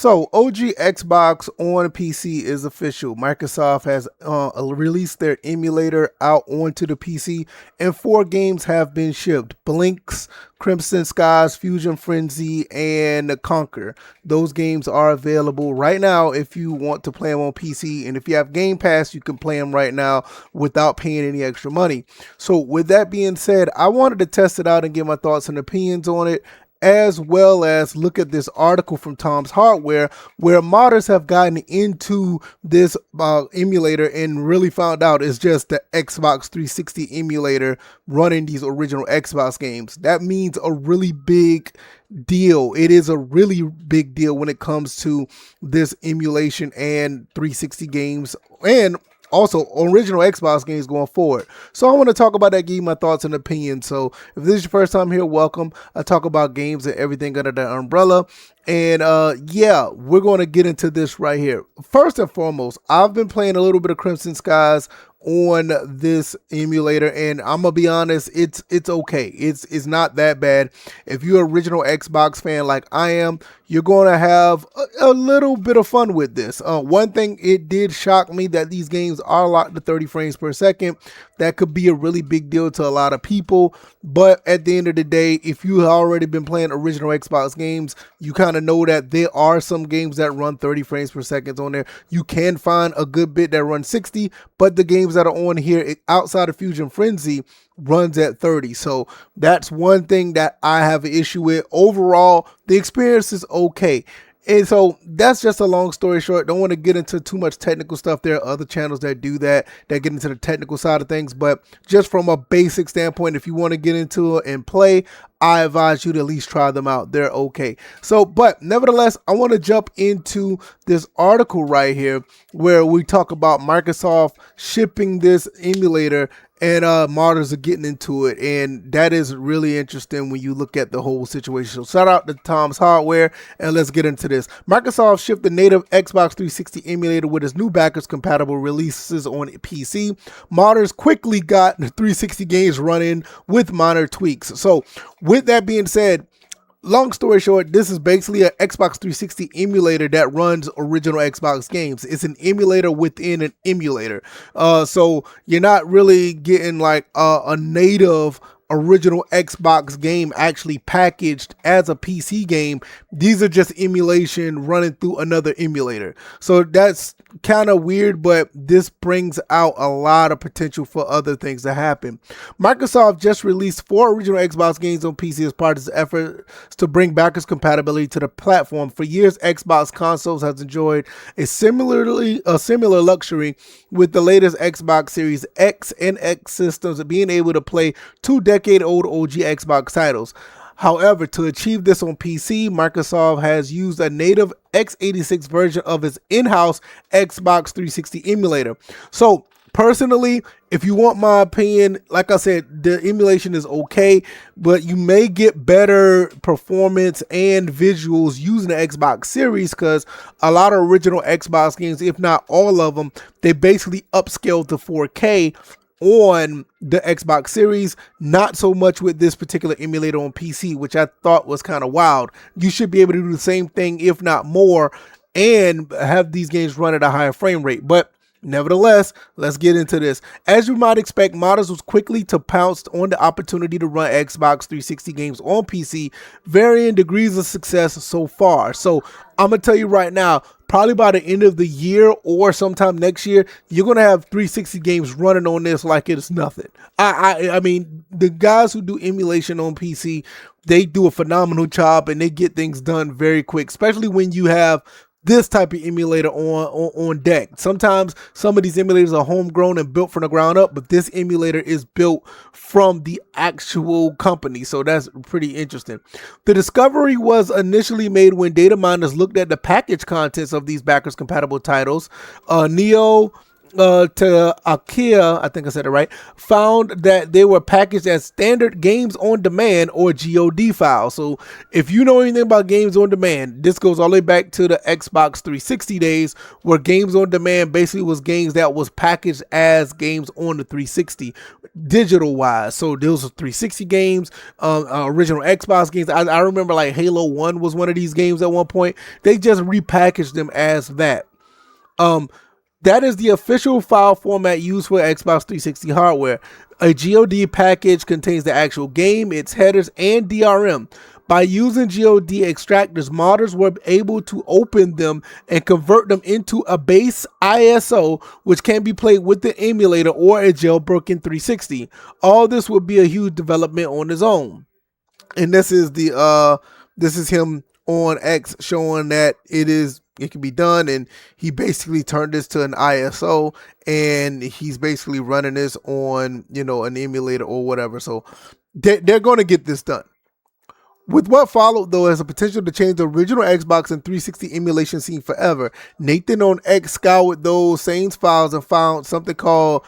So, OG Xbox on PC is official. Microsoft has released their emulator out onto the PC, and 4 games have been shipped: Blinks, Crimson Skies, Fusion Frenzy, and Conquer. Those games are available right now if you want to play them on PC, and if you have Game Pass, you can play them right now without paying any extra money. So, with that being said, I wanted to test it out and get my thoughts and opinions on it, as well as look at this article from Tom's Hardware where modders have gotten into this emulator and really found out it's just the Xbox 360 emulator running these original Xbox games. That means a really big deal. It is a really big deal when it comes to this emulation and 360 games, and also original Xbox games going forward. So I want to talk about that, give you my thoughts and opinions. So if this is your first time here, welcome. I talk about games and everything under that umbrella. And yeah, we're going to get into this right here. First and foremost, I've been playing a little bit of Crimson Skies on this emulator, and I'm gonna be honest, it's okay. It's not that bad. If you're an original Xbox fan like I am, you're gonna have a little bit of fun with this. One thing, it did shock me that these games are locked to 30 frames per second. That could be a really big deal to a lot of people, but at the end of the day, if you have already been playing original Xbox games, you kind of know that there are some games that run 30 frames per second on there. You can find a good bit that run 60, but the games that are on here outside of Fusion Frenzy runs at 30. So that's one thing that I have an issue with. Overall, the experience is okay. And so that's just a long story short. Don't want to get into too much technical stuff. There are other channels that do that get into the technical side of things. But just from a basic standpoint, if you want to get into it and play, I advise you to at least try them out. They're okay. So, but nevertheless, I want to jump into this article right here where we talk about Microsoft shipping this emulator, and modders are getting into it, and that is really interesting when you look at the whole situation. So shout out to Tom's Hardware, and let's get into this. Microsoft shipped the native Xbox 360 emulator with its new backwards compatible releases on PC. Modders quickly got the 360 games running with minor tweaks. So with that being said, long story short, this is basically an Xbox 360 emulator that runs original Xbox games. It's an emulator within an emulator. So you're not really getting like a native original Xbox game actually packaged as a PC game. These are just emulation running through another emulator. So that's kind of weird, but this brings out a lot of potential for other things to happen. Microsoft just released 4 original Xbox games on PC as part of its efforts to bring backwards compatibility to the platform. For years, Xbox consoles has enjoyed a similar luxury, with the latest Xbox Series X and X systems being able to play 2-decade-old OG Xbox titles. However, to achieve this on PC, Microsoft has used a native x86 version of its in-house Xbox 360 emulator. So personally, if you want my opinion, like I said, the emulation is okay, but you may get better performance and visuals using the Xbox Series, because a lot of original Xbox games, if not all of them, they basically upscale to 4K on the Xbox Series. Not so much with this particular emulator on PC, which I thought was kind of wild. You should be able to do the same thing, if not more, and have these games run at a higher frame rate. But nevertheless, let's get into this. As you might expect, modders was quickly to pounce on the opportunity to run Xbox 360 games on PC, varying degrees of success so far. So I'm gonna tell you right now, probably by the end of the year or sometime next year, you're gonna have 360 games running on this like it's nothing. I mean, the guys who do emulation on PC, they do a phenomenal job and they get things done very quick, especially when you have this type of emulator on deck. Sometimes some of these emulators are homegrown and built from the ground up, but this emulator is built from the actual company. So that's pretty interesting. The discovery was initially made when data miners looked at the package contents of these backwards compatible titles. Neo to IKEA, I think I said it right, found that they were packaged as standard games on demand or GOD files. So if you know anything about games on demand, this goes all the way back to the Xbox 360 days, where games on demand basically was games that was packaged as games on the 360 digital wise. So those are 360 games, original Xbox games. I remember like Halo 1 was one of these games at one point. They just repackaged them as that. That is the official file format used for Xbox 360 hardware. A GOD package contains the actual game, its headers, and DRM. By using GOD extractors, modders were able to open them and convert them into a base ISO, which can be played with the emulator or a jailbroken 360. All this would be a huge development on its own. And this is him on X showing that it can be done, and he basically turned this to an ISO, and he's basically running this on, an emulator or whatever. So they're going to get this done. With what followed, though, has a potential to change the original Xbox and 360 emulation scene forever. Nathan on X scoured those same files and found something called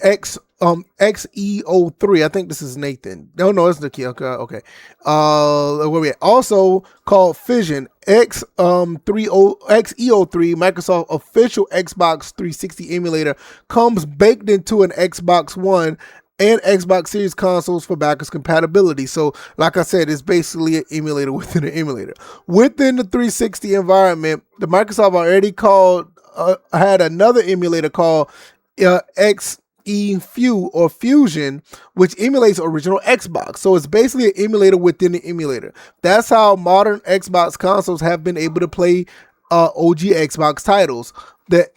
XeO3. I think this is Nathan. No, it's the key. Okay. Where we at? Also called Fission. XeO3, Microsoft official Xbox 360 emulator, comes baked into an Xbox One and Xbox Series consoles for backwards compatibility. So, like I said, it's basically an emulator within an emulator. Within the 360 environment, the Microsoft already had another emulator called XeFu or Fusion, which emulates original Xbox. So it's basically an emulator within the emulator. That's how modern Xbox consoles have been able to play OG Xbox titles. The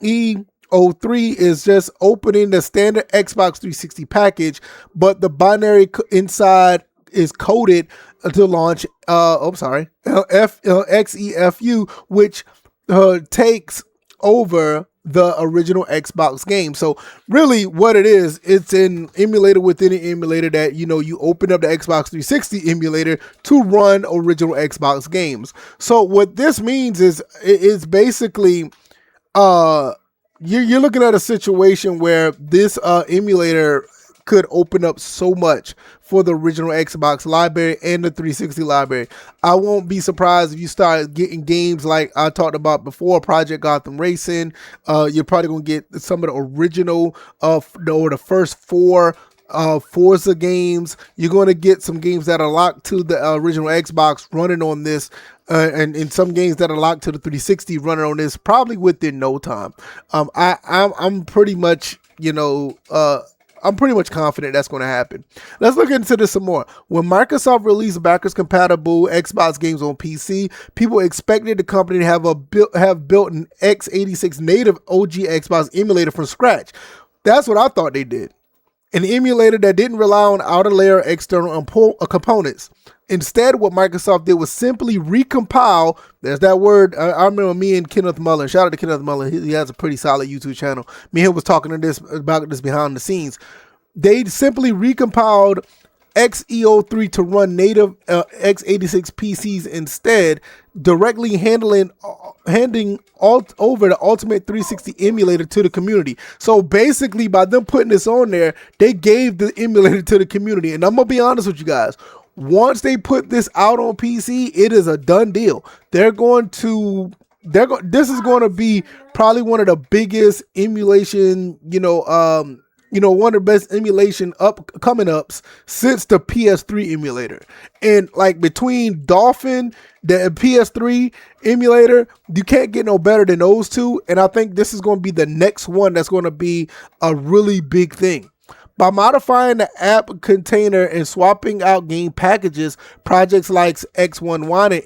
XeO3 is just opening the standard Xbox 360 package, but the binary inside is coded to launch XeFu, which takes over the original Xbox game. So really what it is, it's an emulator within an emulator that, you open up the Xbox 360 emulator to run original Xbox games. So what this means is it's basically you're looking at a situation where this emulator could open up so much for the original Xbox library and the 360 library. I won't be surprised if you start getting games like I talked about before, Project Gotham Racing. You're probably going to get some of the original or the first four Forza games. You're going to get some games that are locked to the original Xbox running on this, and some games that are locked to the 360 running on this probably within no time. I'm pretty much, I'm pretty much confident that's going to happen. Let's look into this some more. When Microsoft released backwards compatible Xbox games on PC, people expected the company to have built an x86 native OG Xbox emulator from scratch. That's what I thought they did. An emulator that didn't rely on outer layer external components. Instead, what Microsoft did was simply recompile. There's that word. I remember me and Kenneth Mullen. Shout out to Kenneth Mullen. He has a pretty solid YouTube channel. Me and him was talking about this behind the scenes. They simply recompiled XeO3 to run native x86 PCs instead, directly handing over the Ultimate 360 emulator to the community. So basically, by them putting this on there, they gave the emulator to the community. And I'm gonna be honest with you guys. Once they put this out on PC, it is a done deal. This is going to be probably one of the biggest emulation, one of the best emulation coming ups since the PS3 emulator. And like between Dolphin, the PS3 emulator, you can't get no better than those two. And I think this is going to be the next one that's going to be a really big thing. By modifying the app container and swapping out game packages, projects like X1Y and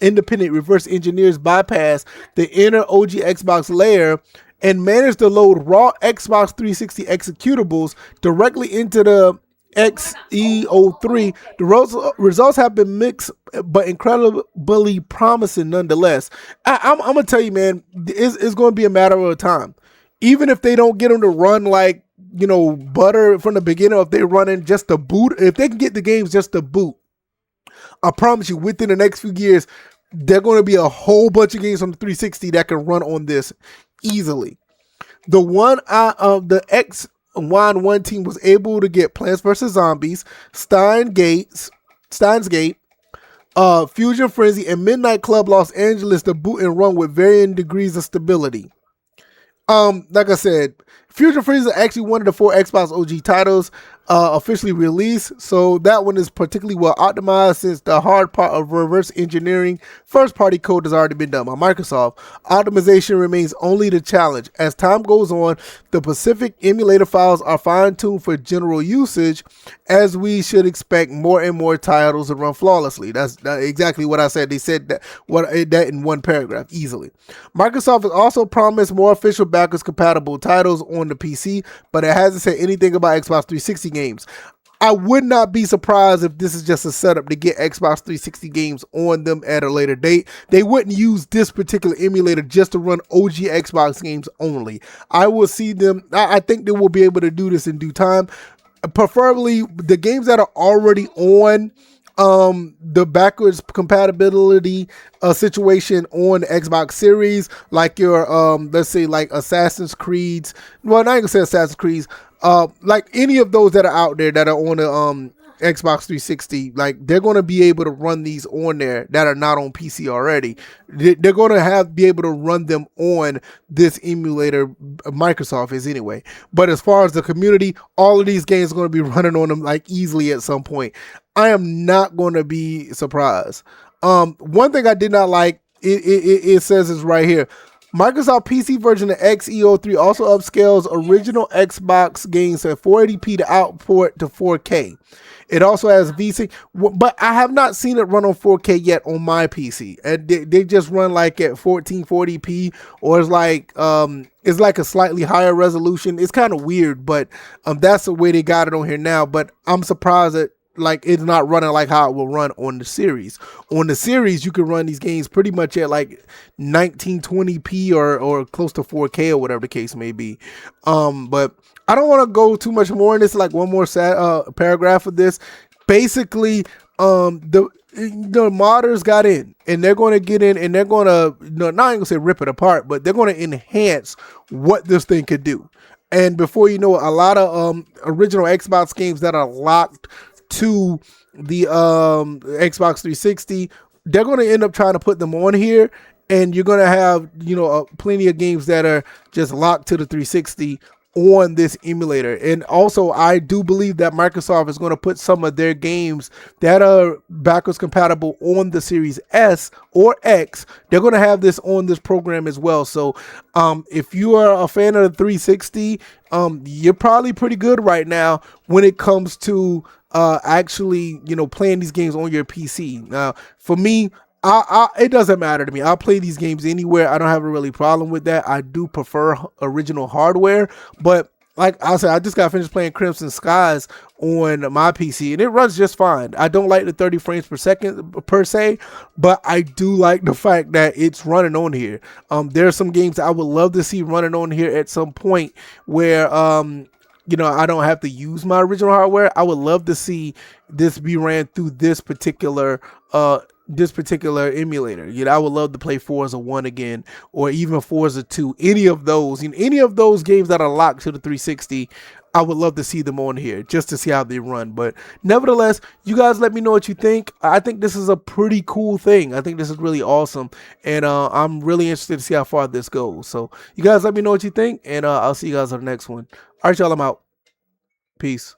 independent reverse engineers bypass the inner OG Xbox layer and manage to load raw Xbox 360 executables directly into the XeO3. The results have been mixed, but incredibly promising nonetheless. I'm going to tell you, man, it's going to be a matter of time. Even if they don't get them to run like, butter from the beginning, if they're running just to boot, if they can get the games just to boot, I promise you within the next few years, there are going to be a whole bunch of games on the 360 that can run on this easily. The X1 team was able to get Plants vs Zombies, Steins Gate, Fusion Frenzy, and Midnight Club Los Angeles to boot and run with varying degrees of stability. Like I said, Fusion Frenzy is actually one of the 4 Xbox OG titles officially released, so that one is particularly well optimized since the hard part of reverse engineering first-party code has already been done by Microsoft. Optimization remains only the challenge. As time goes on, the specific emulator files are fine-tuned for general usage, as we should expect more and more titles to run flawlessly. That's exactly what I said. They said that in one paragraph easily. Microsoft has also promised more official backwards compatible titles on the PC, but it hasn't said anything about Xbox 360 games. I would not be surprised if this is just a setup to get Xbox 360 games on them at a later date. They wouldn't use this particular emulator just to run OG Xbox games only. I will see them. I think they will be able to do this in due time. Preferably the games that are already on the backwards compatibility situation on the Xbox Series, like your let's say like Assassin's Creeds. Well, not even say Assassin's Creeds. Like any of those that are out there that are on the Xbox 360, like they're going to be able to run these on there that are not on PC already. They're going to be able to run them on this emulator. Microsoft is anyway. But as far as the community, all of these games are going to be running on them like easily at some point. I am not going to be surprised. One thing I did not like, it says is right here. Microsoft PC version of XeFu also upscales original Xbox games at 480p to output to 4K. It also has VSync, but I have not seen it run on 4K yet on my PC. And they just run like at 1440p, or it's like a slightly higher resolution. It's kind of weird, but that's the way they got it on here now. But I'm surprised that like it's not running like how it will run on the series. On the series, you can run these games pretty much at like 1920p or close to 4K or whatever the case may be. But I don't want to go too much more in this. Like one more paragraph of this. Basically, the modders got in, and they're going to get in, and they're going to not even gonna say rip it apart, but they're going to enhance what this thing could do. And before you know it, a lot of original Xbox games that are locked to the Xbox 360, they're going to end up trying to put them on here, and you're going to have plenty of games that are just locked to the 360 on this emulator. And also, I do believe that Microsoft is going to put some of their games that are backwards compatible on the Series S or X. They're going to have this on this program as well. So if you are a fan of the 360, you're probably pretty good right now when it comes to actually playing these games on your PC. Now for me, it doesn't matter to me. I'll play these games anywhere. I don't have a really problem with that. I do prefer original hardware, but like I said, I just got finished playing Crimson Skies on my PC, and it runs just fine. I don't like the 30 frames per second per se, but I do like the fact that it's running on here. There are some games I would love to see running on here at some point where I don't have to use my original hardware. I would love to see this be ran through this particular emulator. I would love to play Forza 1 again, or even Forza 2. Any of those games that are locked to the 360, I would love to see them on here just to see how they run. But nevertheless, you guys let me know what you think. I think this is a pretty cool thing. I think this is really awesome, and I'm really interested to see how far this goes. So you guys let me know what you think, and I'll see you guys on the next one. All right, y'all, I'm out. Peace.